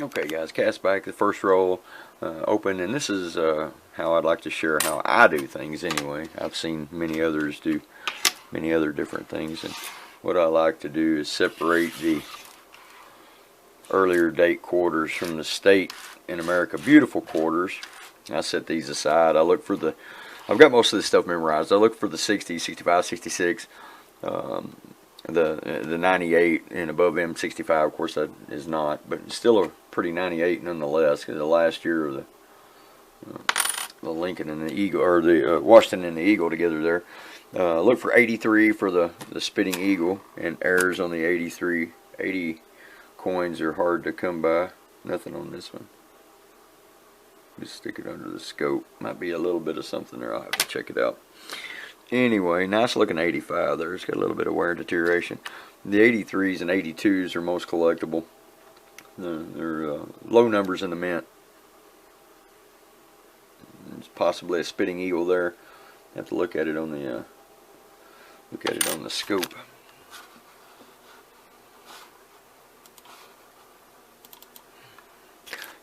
Okay guys, cast back the first roll, open, and this is how I'd like to share how I do things anyway. I've seen many others do many other different things, and what I like to do is separate the earlier date quarters from the state in America beautiful quarters. I set these aside. I look for I've got most of this stuff memorized. I look for the 60, 65, 66, the 98 and above them 65. Of course that is not, but still a pretty 98 nonetheless, because the last year of the Lincoln and the Eagle, or the Washington and the Eagle together there. Look for 83 for the Spitting Eagle, and errors on the 83. 80 coins are hard to come by. Nothing on this one. Just stick it under the scope. Might be a little bit of something there. I'll have to check it out. Anyway, nice looking 85 there. It's got a little bit of wear and deterioration. The 83s and 82s are most collectible. They're low numbers in the mint. There's possibly a Spitting Eagle there. Have to look at it on the scope.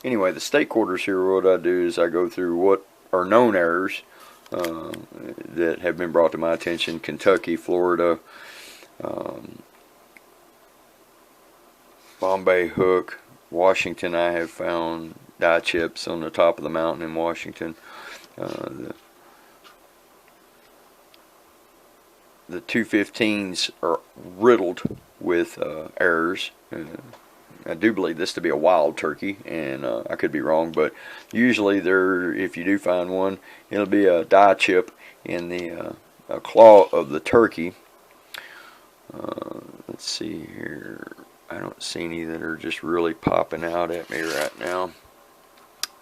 Anyway, the state quarters here, what I do is I go through what are known errors that have been brought to my attention. Kentucky, Florida, Bombay Hook, Washington. I have found die chips on the top of the mountain in Washington. The 215s are riddled with errors. I do believe this to be a wild turkey, and I could be wrong, but usually if you do find one, it'll be a die chip in the claw of the turkey. Let's see here. I don't see any that are just really popping out at me right now.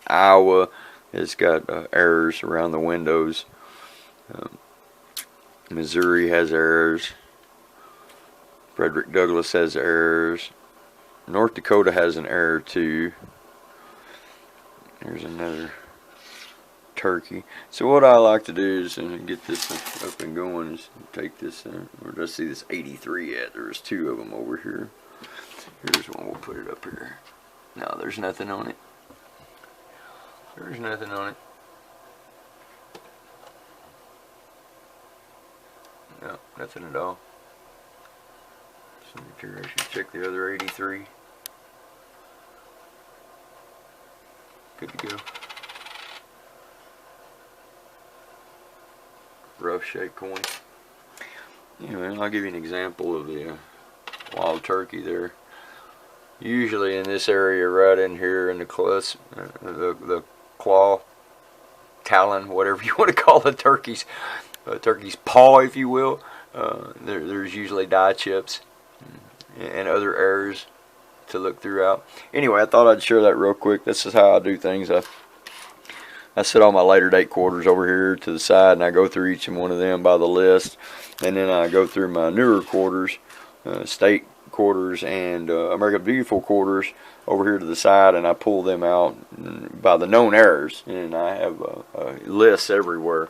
Iowa has got errors around the windows. Missouri has errors. Frederick Douglass has errors. North Dakota has an error too. There's another turkey. So what I like to do is get this up and going is take this, where do I see this 83 at? There's two of them over here. Here's one, we'll put it up here. No, there's nothing on it. There's nothing on it. No, nothing at all. Some deterioration. Check the other 83. Good to go. Rough shaped coin. Anyway, I'll give you an example of the wild turkey there. Usually in this area right in here in the claw, talon, whatever you want to call the turkey's paw, if you will. There's usually die chips and other errors to look throughout. Anyway, I thought I'd share that real quick. This is how I do things. I set all my later date quarters over here to the side, and I go through each one of them by the list, and then I go through my newer quarters, state quarters, and America Beautiful quarters over here to the side, and I pull them out by the known errors, and I have lists everywhere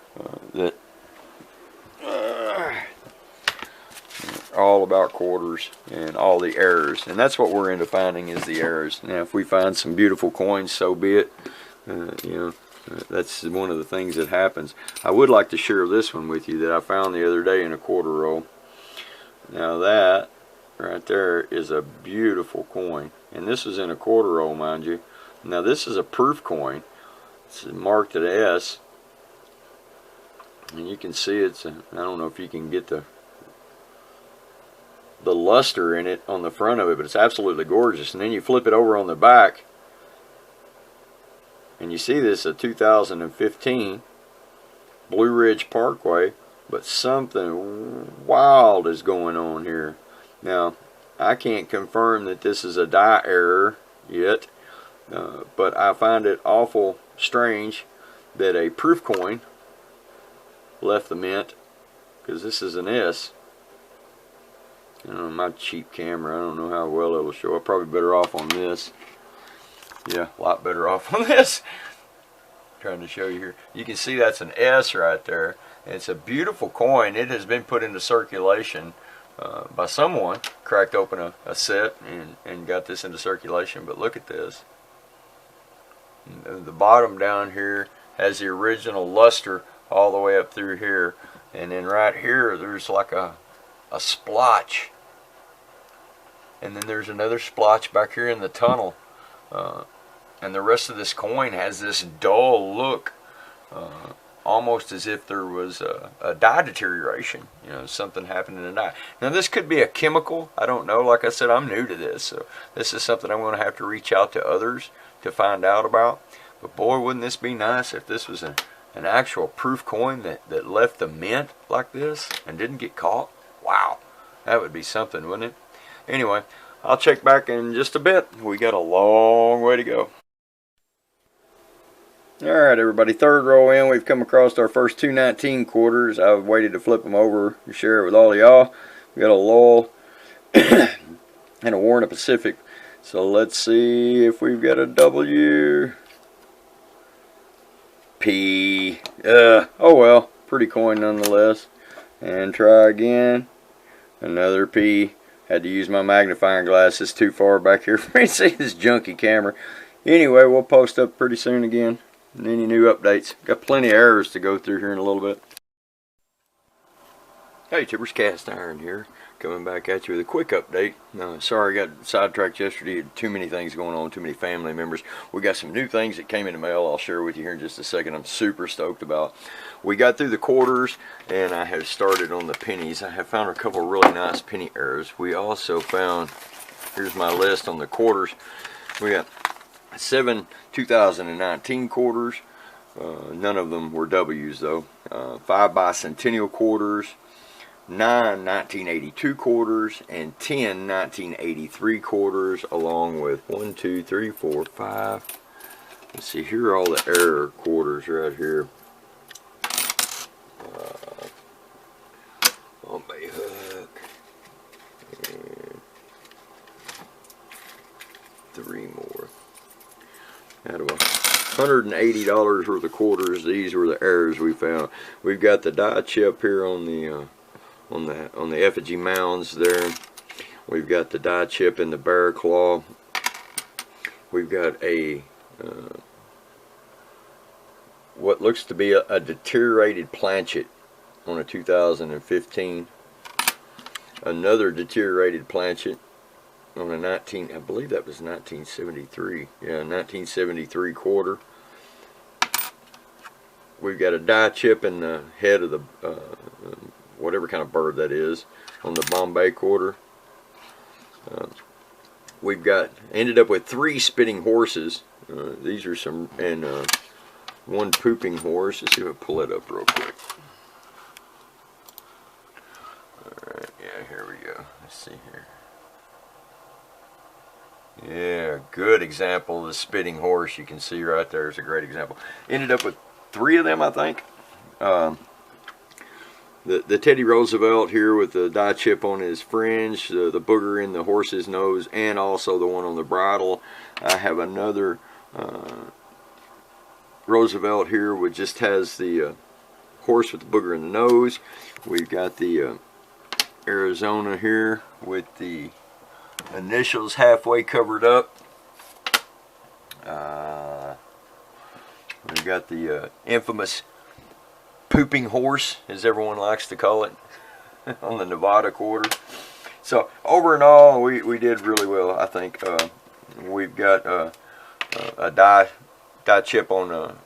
that all about quarters and all the errors, and that's what we're into finding, is the errors. Now if we find some beautiful coins, so be it. That's one of the things that happens. I would like to share this one with you that I found the other day in a quarter roll. Now that right there is a beautiful coin, and this is in a quarter roll, mind you. Now this is a proof coin. It's marked at S, and you can see I don't know if you can get the luster in it on the front of it, but it's absolutely gorgeous. And then you flip it over on the back, and you see this a 2015 Blue Ridge Parkway, but something wild is going on here. Now I can't confirm that this is a die error yet, but I find it awful strange that a proof coin left the mint, because this is an S. My cheap camera, I don't know how well it'll show. I'm probably better off on this. Yeah, a lot better off on this. Trying to show you here. You can see that's an S right there. It's a beautiful coin. It has been put into circulation by someone, cracked open a set and got this into circulation. But look at this. The bottom down here has the original luster all the way up through here, and then right here there's like a splotch, and then there's another splotch back here in the tunnel, and the rest of this coin has this dull look, almost as if there was a dye deterioration, something happened in the dye. Now this could be a chemical, I don't know. Like I said, I'm new to this, so this is something I'm going to have to reach out to others to find out about. But boy, wouldn't this be nice if this was an actual proof coin that left the mint like this and didn't get caught. Wow, that would be something, wouldn't it? Anyway, I'll check back in just a bit. We got a long way to go. Alright everybody, third row in, we've come across our first 219 quarters. I've waited to flip them over to share it with all of y'all. We got a Lowell and a Warren Pacific. So let's see if we've got a W. P. Oh well, pretty coin nonetheless. And try again. Another P. Had to use my magnifying glass. It's too far back here for me to see this junky camera. Anyway, we'll post up pretty soon again. And any new updates. Got plenty of errors to go through here in a little bit. Hey, Tibbers, Cast Iron here. Coming back at you with a quick update. Sorry I got sidetracked yesterday. Had too many things going on, too many family members. We got some new things that came in the mail I'll share with you here in just a second. I'm super stoked about. We got through the quarters and I have started on the pennies. I have found a couple really nice penny errors. We also found, here's my list on the quarters. We got 7 2019 quarters. None of them were W's though. 5 bicentennial quarters. 9 1982 quarters and 10 1983 quarters, along with 1, 2, 3, 4, 5. Let's see, here are all the error quarters right here. Bombay hook. And 3 more. Out of $180 worth of quarters, these were the errors we found. We've got the die chip here on the effigy mounds there. We've got the die chip in the bear claw. We've got a what looks to be a deteriorated planchet on a 2015. Another deteriorated planchet on a I believe that was 1973. Yeah, 1973 quarter. We've got a die chip in the head of the whatever kind of bird that is on the Bombay quarter. We've ended up with 3 spitting horses. These are some, and 1 pooping horse. Let's see if I pull it up real quick. Alright, yeah, here we go. Let's see here. Yeah, good example of the spitting horse. You can see right there is a great example. Ended up with 3 of them, I think. The Teddy Roosevelt here with the die chip on his fringe, the booger in the horse's nose, and also the one on the bridle. I have another Roosevelt here which just has the horse with the booger in the nose. We've got the Arizona here with the initials halfway covered up. We've got the infamous pooping horse, as everyone likes to call it, on the Nevada quarter. So over and all, we did really well, I think. We've got a die chip on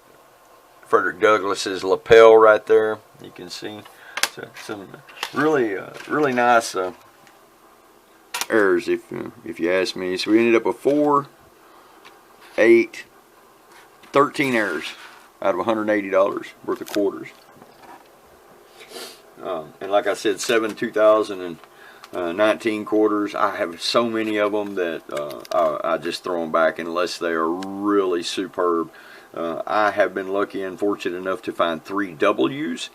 Frederick Douglass's lapel right there. You can see some really nice errors, if you ask me. So we ended up with 4, 8, 13 errors out of $180 worth of quarters. And like I said, 7 2019 quarters. I have so many of them that I just throw them back unless they are really superb. I have been lucky and fortunate enough to find 3 W's.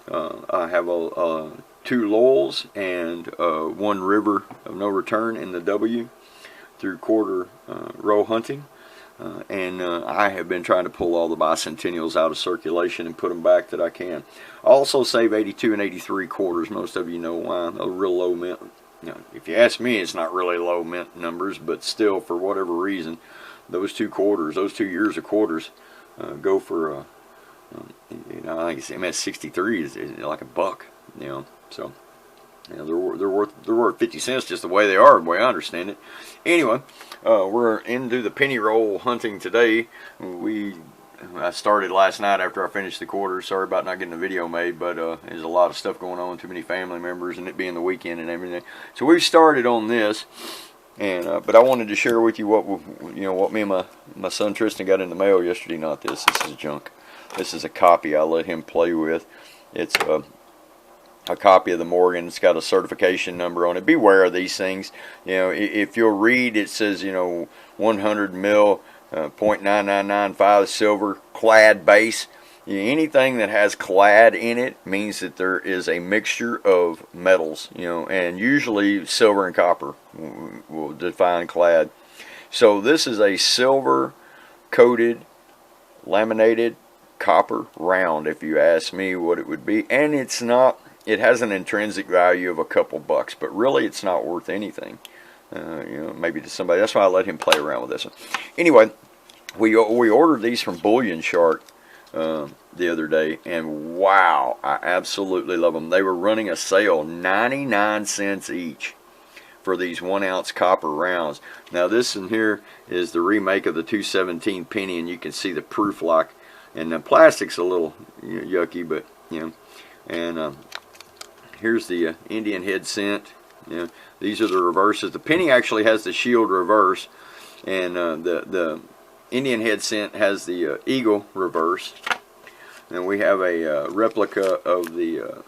I have 2 Lowells and 1 River of No Return in the W through quarter row hunting. I have been trying to pull all the bicentennials out of circulation and put them back that I can. I also save 82 and 83 quarters. Most of you know why. Those real low mint. You know, if you ask me, it's not really low mint numbers, but still, for whatever reason, those 2 quarters, those 2 years of quarters, go for you know, I think it's MS63 is like $1. You know, so. You know, they're worth 50 cents just the way they are, the way I understand it. Anyway, we're into the penny roll hunting today. I started last night after I finished the quarter. Sorry about not getting the video made, but there's a lot of stuff going on, too many family members, and it being the weekend and everything. So we've started on this, and but I wanted to share with you what me and my son Tristan got in the mail yesterday. Not this. This is junk. This is a copy I let him play with. It's a copy of the Morgan. It's got a certification number on it. Beware of these things. You know, if you'll read, it says, you know, 100 mil, 0.9995 silver, clad base. Anything that has clad in it means that there is a mixture of metals, you know, and usually silver and copper will define clad. So this is a silver coated, laminated copper round, if you ask me what it would be. And it's not, it has an intrinsic value of a couple bucks, but really it's not worth anything. You know, maybe to somebody. That's why I let him play around with this one. Anyway, we ordered these from Bullion Shark the other day, and wow, I absolutely love them. They were running a sale, 99 cents each for these 1 ounce copper rounds. Now this in here is the remake of the 217 penny, and you can see the proof lock, and the plastic's a little yucky, but you know. And here's the Indian head scent. You know, these are the reverses. The penny actually has the shield reverse, and the Indian head scent has the eagle reverse. And we have a replica of the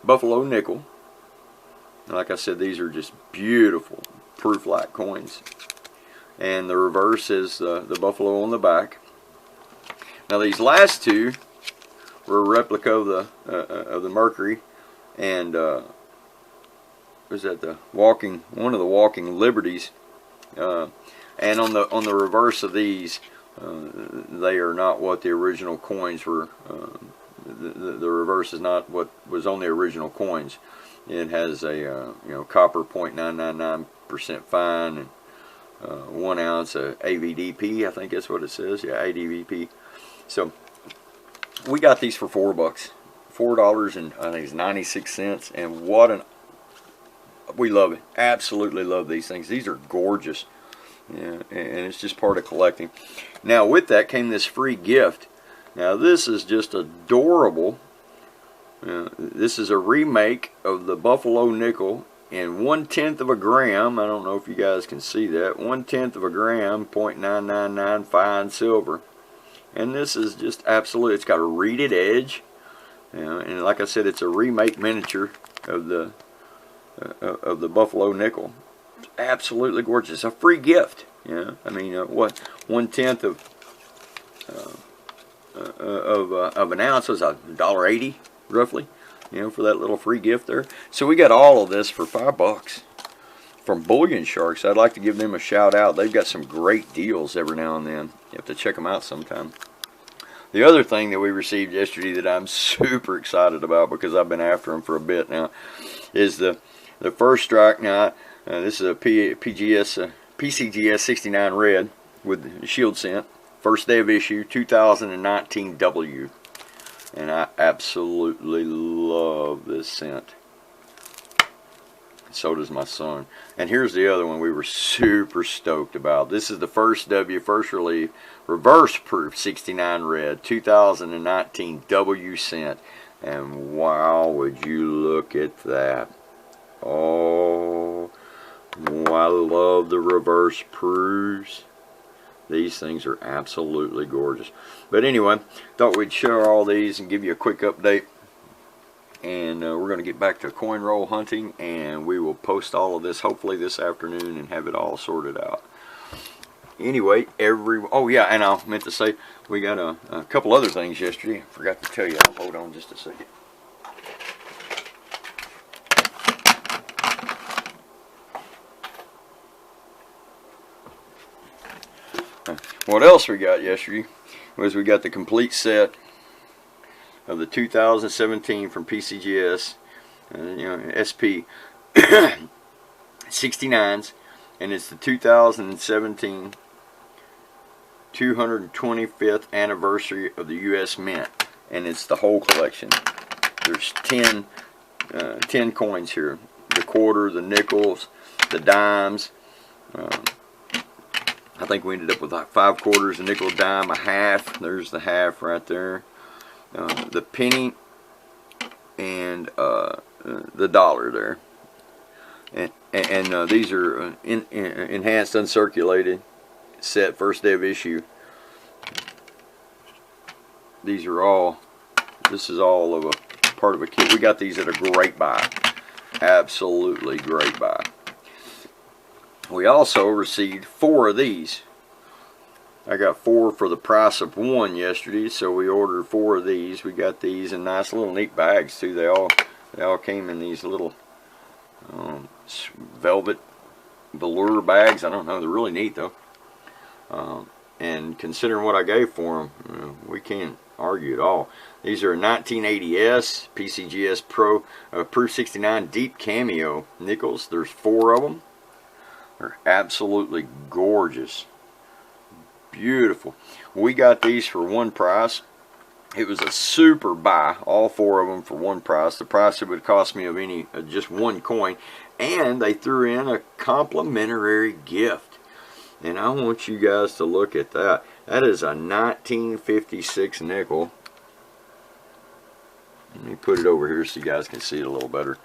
buffalo nickel. And like I said, these are just beautiful proof-like coins. And the reverse is the buffalo on the back. Now these last two were a replica of the Mercury, and was that one of the walking liberties. And on the reverse of these, they are not what the original coins were. The reverse is not what was on the original coins. It has a copper 0.999% fine, and 1 ounce of AVDP. I think that's what it says. Yeah, ADVP. So we got these for $4. $4 and I think it's 96 cents. And we love it. Absolutely love these things. These are gorgeous. Yeah, and it's just part of collecting. Now with that came this free gift. Now this is just adorable. This is a remake of the buffalo nickel in 1/10 of a gram. I don't know if you guys can see that. 1/10 of a gram, 0.999 fine silver. And this is just absolute. It's got a reeded edge. And like I said, it's a remake miniature of the buffalo nickel. It's absolutely gorgeous. A free gift. I mean, what 1/10 of an ounce was $1.80 roughly. For that little free gift there. So we got all of this for $5 from Bullion Sharks. I'd like to give them a shout out. They've got some great deals every now and then. You have to check them out sometime. The other thing that we received yesterday that I'm super excited about, because I've been after them for a bit now, is the First Strike. Now, this is a PCGS 69 red with shield scent. First day of issue, 2019 W. And I absolutely love this scent. So does my son. And here's the other one we were super stoked about. This is the First W, First Relief, reverse proof 69 red, 2019 W scent. And wow, would you look at that. Oh, I love the reverse proofs. These things are absolutely gorgeous. But anyway, thought we'd share all these and give you a quick update. And we're going to get back to coin roll hunting, and we will post all of this hopefully this afternoon and have it all sorted out. Anyway, oh yeah, and I meant to say we got a couple other things yesterday. I forgot to tell you. Hold on just a second. what else we got yesterday was we got the complete set of the 2017 from PCGS, SP 69s, and it's the 2017 225th anniversary of the U.S. Mint, and it's the whole collection. There's 10 coins here: the quarter, the nickels, the dimes. I think we ended up with like 5 quarters, a nickel, a dime, a half. There's the half right there. The penny and the dollar there. And these are enhanced, uncirculated, set, first day of issue. These are all. This is all of a part of a kit. We got these at a great buy. Absolutely great buy. We also received 4 of these. I got 4 for the price of 1 yesterday, so we ordered 4 of these. We got these in nice little neat bags too. They all came in these little velvet velour bags. I don't know. They're really neat though. And considering what I gave for them, we can't argue at all. These are 1980s PCGS Pro Proof 69 Deep Cameo nickels. There's 4 of them. They're absolutely gorgeous. Beautiful. We got these for 1 price. It was a super buy, all 4 of them for 1 price. The price it would cost me of just 1 coin. And they threw in a complimentary gift. And I want you guys to look at that. That is a 1956 nickel. Let me put it over here so you guys can see it a little better.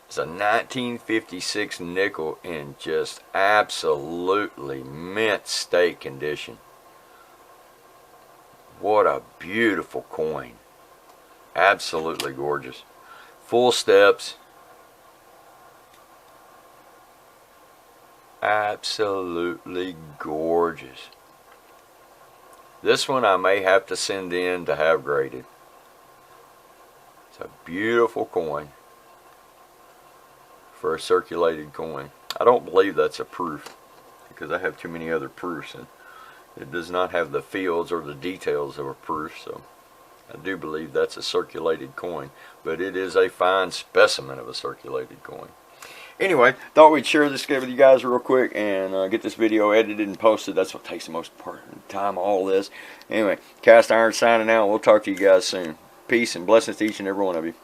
It's a 1956 nickel in just absolutely mint state condition. What a beautiful coin. Absolutely gorgeous. Full steps. Absolutely gorgeous. This one I may have to send in to have graded. It's a beautiful coin for a circulated coin. I don't believe that's a proof because I have too many other proofs, and it does not have the fields or the details of a proof, so I do believe that's a circulated coin, but it is a fine specimen of a circulated coin. Anyway, thought we'd share this with you guys real quick and get this video edited and posted. That's what takes the most part of the time, all this. Anyway, Cast Iron signing out. We'll talk to you guys soon. Peace and blessings to each and every one of you.